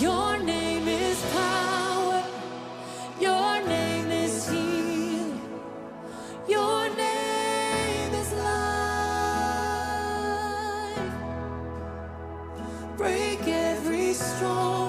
Your name is power. Your name is healing. Your name is life. Break every stronghold.